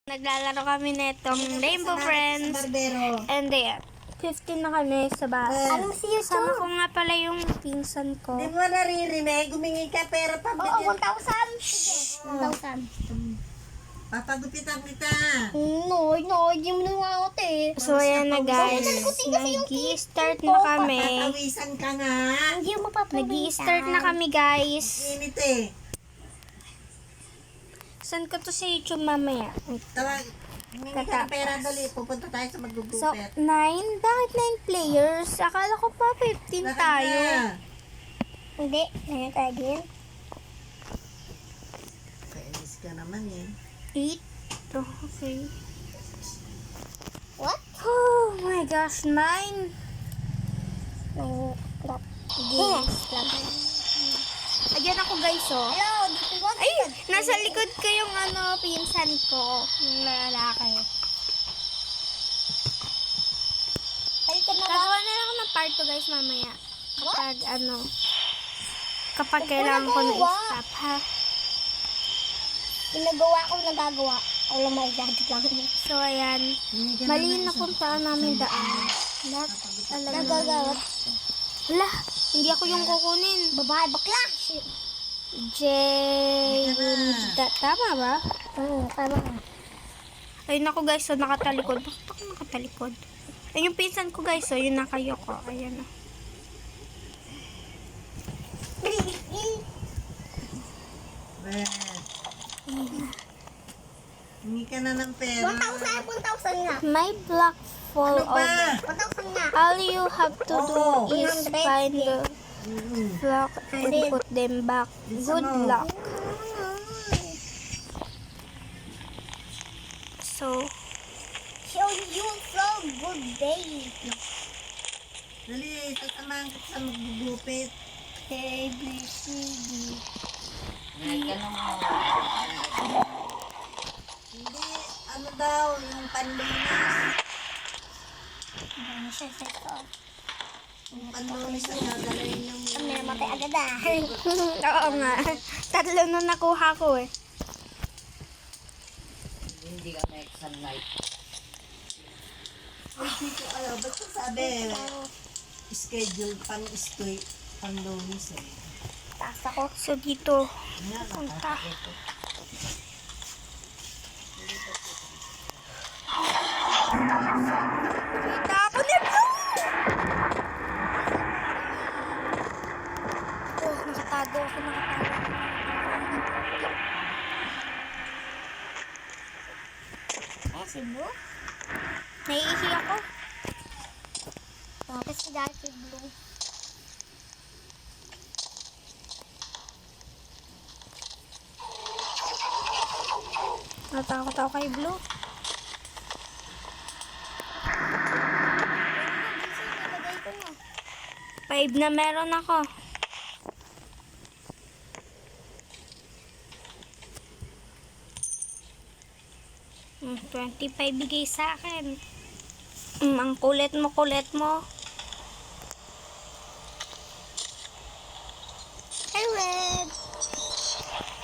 Naglalaro kami netong Rainbow Friends. And then, 15 na kami sa bahay. Anong si YouTube? Sama ko nga pala yung pinsan ko. Di mo naririnig, humingi ka pera Oo, pabigyan. 1,000. Sige, 1,000. Papagupitan kita. No, di mo nang ate. So, ayan na guys. Nag-i-start na kami. Papawisan ka nga. Hindi mo papawisan. Nag-i-start na kami guys. Init eh. Saan ko to sa YouTube mamaya? Tawag, humingi ka ng pera dali. Pupunta tayo sa magugupit. So, 9? Bakit 9 players? Akala ko pa 15 Lakad tayo. na. Hindi, ngayon tayo din. Kainis ka naman eh. 8? Okay. What? Oh my gosh, 9. No, crap. Games. Ayan ako guys, oh. Hello, dito ba? Ay, nasa likod ko yung pinsan ko. Yung lalaki. Halika na ba? Gagawa na lang ako ng part 2 guys mamaya. Kapag kailangan ko na i-stop, ha? Ginagawa ko, nagagawa. Ako lang maigagit lang. So, ayan. Humingi ka Mali ng na puntaan namin daan. Lahat, alam mo. Nagagawa. Wala, hindi ako yung kukunin. Babae, bakla. Tama ba? Tama ka. Ayun ako guys, so nakatalikod. Bakit ako nakatalikod? Ayun yung pinsan ko guys, so yun nakayoko. Ayan o. Humingi ka na ng pera. 1,000 nga. My block fall Ano ba? over. 1,000 nga. All you have to do is 100. find the block and put them back. Good luck. So, Show you so good day. Dali, sasamahan ka sa magugupit. A, B, C, D. Hindi, ano daw, yung panlunis. Ano siya sa ito? Yung panlunis na nagalayin yung... Kami namatay agad ah. oo nga. Tatlo na nakuha ko eh. Hindi ka may sunlight. Hindi ko alam, ba't ko sabi, schedule panlunis eh. Taas ako. So, dito. Punta. Kita ako ni Blue! Oh, nakatago ako, Si Blue? Naiihi ako. Bakit si Dad si Blue? Natakot ako kay Blue. Nilagay ko na. 5 na meron ako. Hmm, 25 bigay sa akin. Ang kulit mo, kulit mo. Hey, Red!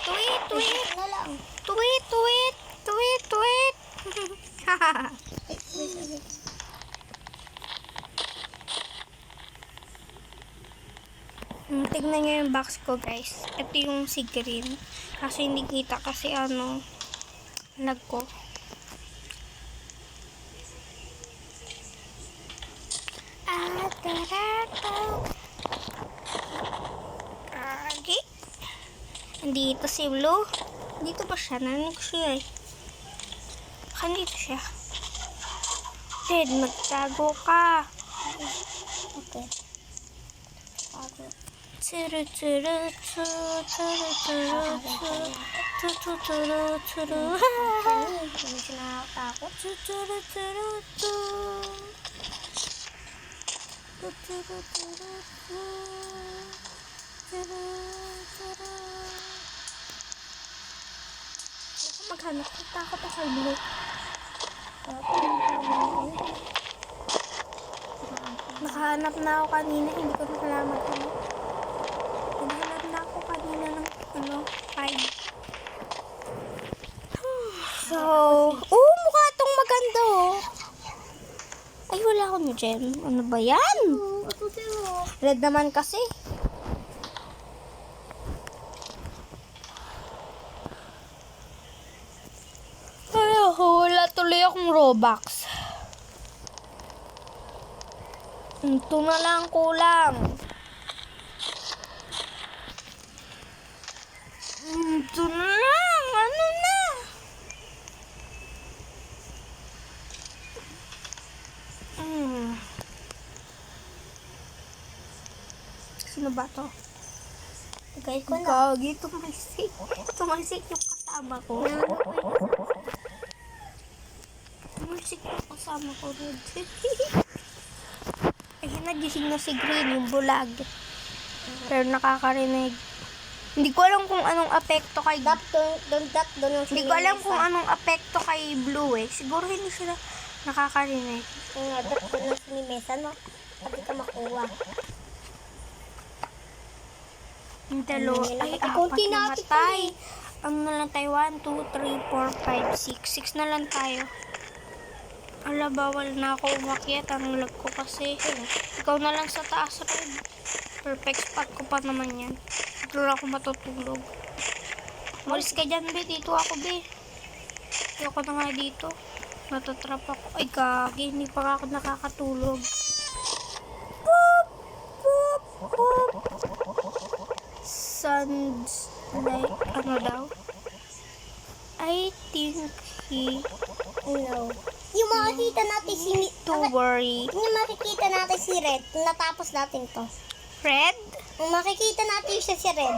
Tweet, tweet, Ano lang? tweet, tweet, tweet, tweet. Wait. Tignan nyo yung box ko guys. Ito yung si green. Kasi hindi kita kasi lag ko. Okay. Andito si Blue. Dito ba siya? Narinig ko siya eh. Dito siya. Red, magtago ka. Okay. Bago. Turu turu tu, turu turu tu, tu turu turu. Hindi siya nakakatakot. Tu turu turu tu. Tu turu turu tu. Turu turu. Maghanap, takot ako kay Blue. Nakahanap na ako kanina, hindi ko na kailangan maghanap. Naghanap na ako kanina ng 5. So, Ay, wala akong gem. Ano ba yan? Ito sa'yo. Red naman kasi. Ay, wala tuloy akong Robux. Ito na lang kulang. Ito na lang. Ano na? Sino ba to? Guys ko na. Gagi, tumalsik. Tumalsik yung kasama ko. Tumalsik yung kasama ko, Red. Ay, nagising na si Green, yung bulag. Pero nakakarinig. Hindi ko alam kung anong apekto kay... Doon Hindi ko alam kung anong apekto kay Blue eh. Siguro hindi sila nakakarinig. Dap doon lang si Mesa, no? Pati ka makuha. Yung dalo, ay, Konti apat na natin matay. Ang na lang tayo, 1, 2, 3, 4, 5, 6. 6 na lang tayo. Ala, bawal na ako umakyat. Ang lag ko kasi. Ikaw na lang sa taas, Red. Perfect spot ko pa naman yan. Dito lang ako matutulog. Malis ka dyan, be. Dito ako, be. Ayoko na nga dito. Natatrap ako. Ay, gagi. Hindi pa ako nakakatulog. Boop! Boop! Boop! Sounds like, ano daw? I think he No. Yung makikita natin si... to worry. Yung makikita natin si Red, natapos natin to. Red? Yung makikita natin siya si Red.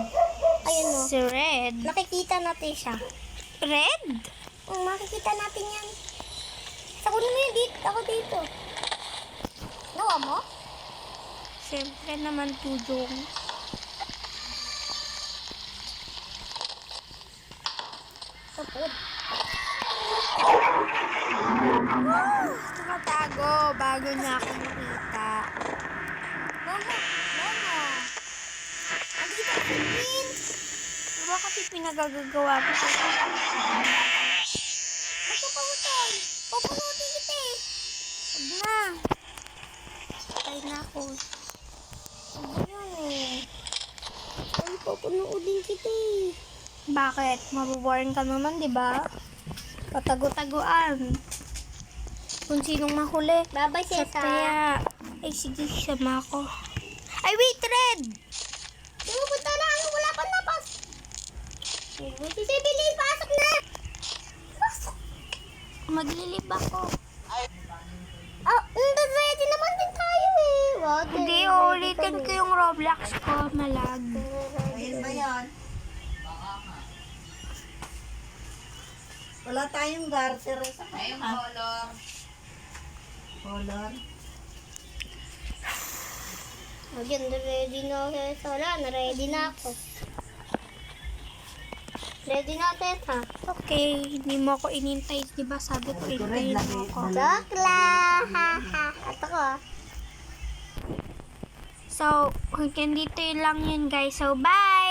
Ayun o. Si Red. Nakikita natin siya. Red? Yung makikita natin yan. Ako na yun dito. Ako dito. Nawa mo? Siyempre naman, Tudong. Tapos. Nakatago bago niya ako makita. Mama. Andito si Queen. Diba kasi pinagagagawa ko sa Basta pahutol. Papunutin kita eh. Huwag na. Patay na ako. Ayun eh. Ay, papunutin kita eh. Bakit? Mabuboring ka naman, di ba? Patago-taguan. Kung sinong mahuli. Babay, Sa Sesa. kaya. Ay, sige, sama ako. Ay, wait, Red! Pupunta na. Wala pang lapas. Si Sibyl, pasok na. Pasok. Maglilib ako. Oh, ready naman din tayo eh. Wag. Hindi, uulitin ko yung Roblox ko. Malag. Ayun ba yan? Wala tayong garter sa Ayun, kanya. color. Color. Ayun, ready na ako. Wala na, ready na ako. Ready na, Tessa. Okay, hindi mo ako inintay. Di ba sabi ko, intayin mo ako. Chokla! Ha ha. Ito ko. So, hanggang dito lang yun, guys. So, bye!